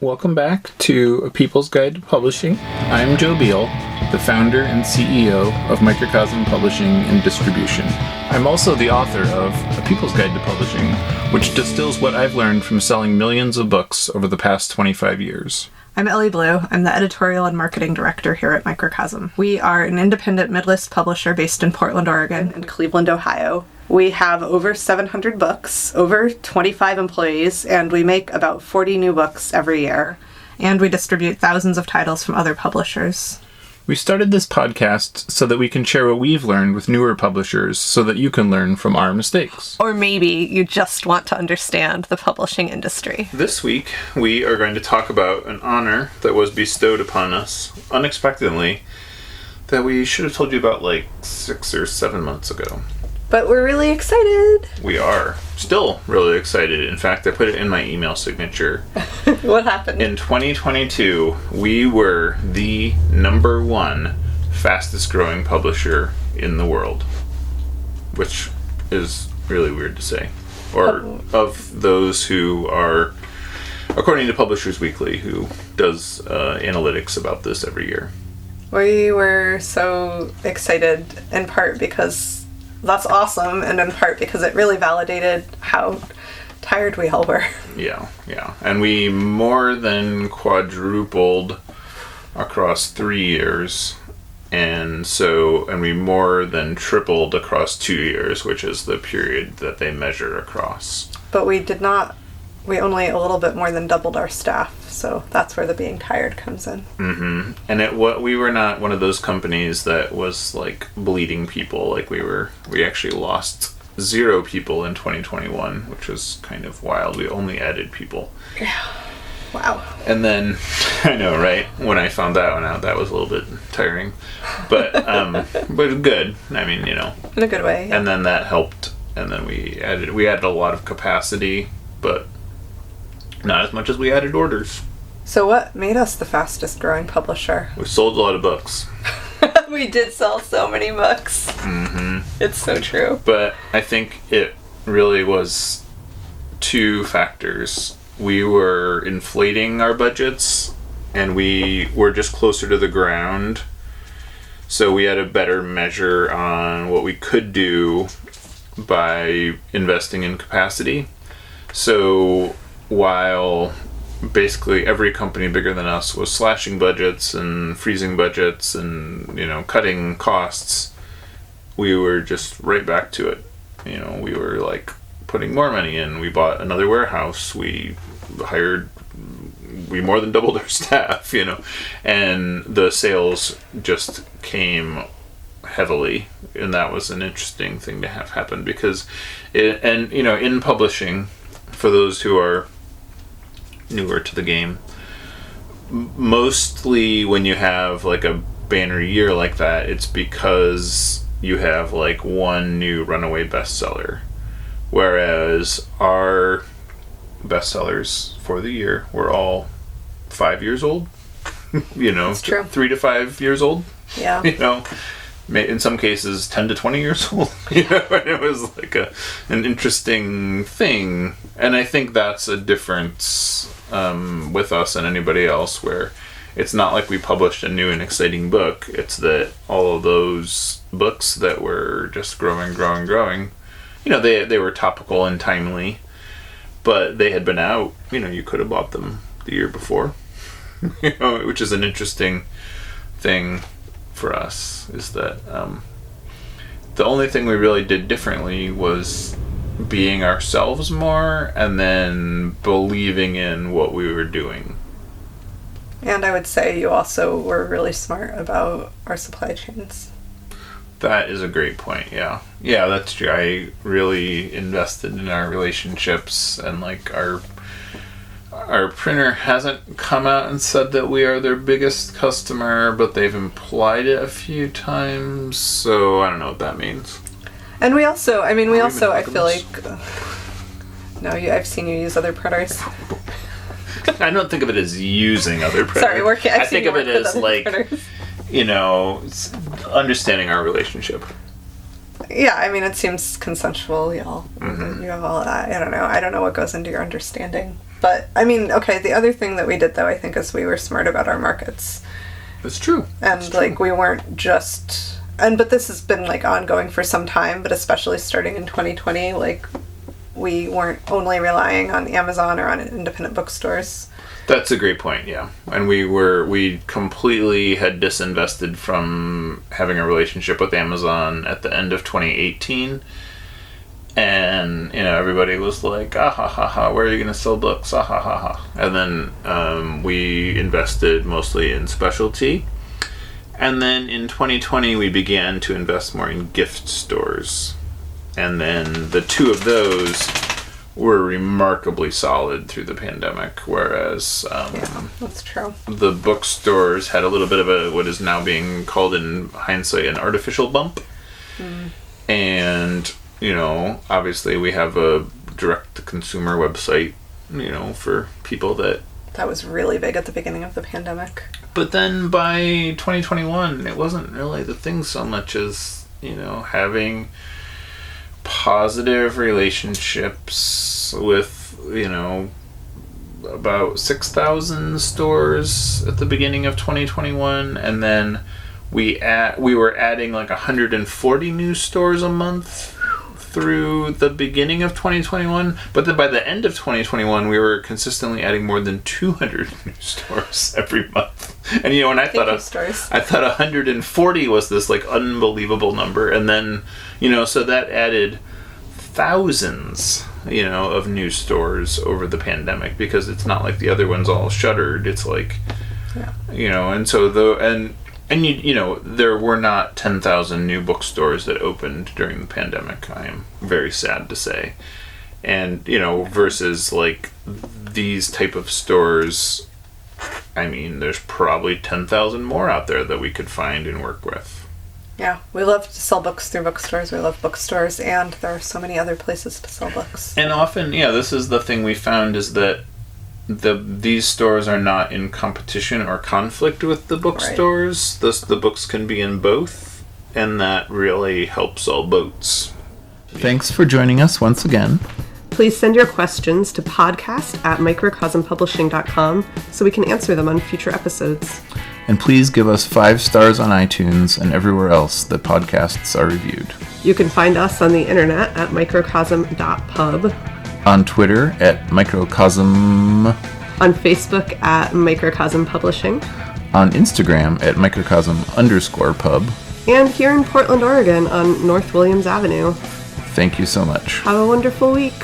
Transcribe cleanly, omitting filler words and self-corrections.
Welcome back to A People's Guide to Publishing. I'm Joe Beal, the founder and CEO of Microcosm Publishing and Distribution. I'm also the author of A People's Guide to Publishing, which distills what I've learned from selling millions of books over the past 25 years. I'm Ellie Blue. I'm the editorial and marketing director here at Microcosm. We are an independent mid-list publisher based in Portland, Oregon, and Cleveland, Ohio. We have over 700 books, over 25 employees, and we make about 40 new books every year. And we distribute thousands of titles from other publishers. We started this podcast so that we can share what we've learned with newer publishers so that you can learn from our mistakes. Or maybe you just want to understand the publishing industry. This week, we are going to talk about an honor that was bestowed upon us unexpectedly that we should have told you about like 6 or 7 months ago. But we're really excited. We are still really excited. In fact, I put it in my email signature. What happened? In 2022, we were the #1 fastest growing publisher in the world, which is really weird to say. Or of those who are, according to Publishers Weekly, who does analytics about this every year. We were so excited, in part because that's awesome, and in part because it really validated how tired we all were. Yeah. And we more than quadrupled across 3 years, and we more than tripled across 2 years, which is the period that they measure across. But we only a little bit more than doubled our staff, so that's where the being tired comes in. Mm-hmm. And we were not one of those companies that was like bleeding people. Like we actually lost 0 people in 2021, which was kind of wild. We only added people. Yeah. Wow. And then, I know, right? When I found that one out, that was a little bit tiring. But good. I mean, in a good way. Yeah. And then that helped. And then we added a lot of capacity, but not as much as we added orders. So what made us the fastest growing publisher? We sold a lot of books. We did sell so many books. Mm-hmm. It's so true. But I think it really was 2 factors. We were inflating our budgets, and we were just closer to the ground. So we had a better measure on what we could do by investing in capacity. So while basically every company bigger than us was slashing budgets and freezing budgets and, cutting costs, we were just right back to it. We were like putting more money in. We bought another warehouse. We more than doubled our staff, and the sales just came heavily. And that was an interesting thing to have happen because in publishing, for those who are newer to the game, mostly when you have like a banner year like that, it's because you have like one new runaway bestseller, whereas our bestsellers for the year were all 5 years old. That's true. 3 to 5 years old. Yeah. In some cases 10 to 20 years old. And it was like an interesting thing, and I think that's a difference with us and anybody else, where it's not like we published a new and exciting book. It's that all of those books that were just growing, they were topical and timely, but they had been out. You could have bought them the year before. Which is an interesting thing for us, is that the only thing we really did differently was being ourselves more, and then believing in what we were doing. And I would say you also were really smart about our supply chains. That is a great point. Yeah, that's true. I really invested in our relationships, and like our printer hasn't come out and said that we are their biggest customer, but they've implied it a few times, so I don't know what that means. And I feel like... No, I've seen you use other printers. I don't think of it as using other printers. Sorry, I think of it as like, printers. Understanding our relationship. Yeah, it seems consensual, y'all. Mm-hmm. You have all that. I don't know what goes into your understanding. But, I mean, okay, the other thing that we did, though, I think, is we were smart about our markets. That's true. And, That's like, true. we weren't just... but this has been, like, ongoing for some time, but especially starting in 2020, like, we weren't only relying on Amazon or on independent bookstores. That's a great point, yeah. And we completely had disinvested from having a relationship with Amazon at the end of 2018. And, everybody was like, ah ha ha ha, where are you going to sell books? Ah ha ha ha. And then we invested mostly in specialty. And then in 2020, we began to invest more in gift stores. And then the two of those were remarkably solid through the pandemic, whereas Yeah, that's true. the bookstores had a little bit of what is now being called in hindsight an artificial bump. And, obviously we have a direct-to-consumer website, for people that... That was really big at the beginning of the pandemic. But then by 2021, it wasn't really the thing so much as, having positive relationships with, about 6,000 stores at the beginning of 2021, and then we were adding like 140 new stores a month through the beginning of 2021, but then by the end of 2021 we were consistently adding more than 200 new stores every month. And and I thought 140 was this like unbelievable number, and then so that added thousands of new stores over the pandemic, because it's not like the other ones all shuttered. It's like and so there were not 10,000 new bookstores that opened during the pandemic. I am very sad to say. And, versus like these type of stores, I mean, there's probably 10,000 more out there that we could find and work with. Yeah, we love to sell books through bookstores. We love bookstores, and there are so many other places to sell books. And often, this is the thing we found, is that these stores are not in competition or conflict with the bookstores. Right. The books can be in both, and that really helps all boats. Thanks for joining us once again. Please send your questions to podcast@microcosmpublishing.com so we can answer them on future episodes. And please give us 5 stars on iTunes and everywhere else that podcasts are reviewed. You can find us on the internet at microcosm.pub. On Twitter at Microcosm. On Facebook at Microcosm Publishing. On Instagram at Microcosm_pub. And here in Portland, Oregon on North Williams Avenue. Thank you so much. Have a wonderful week.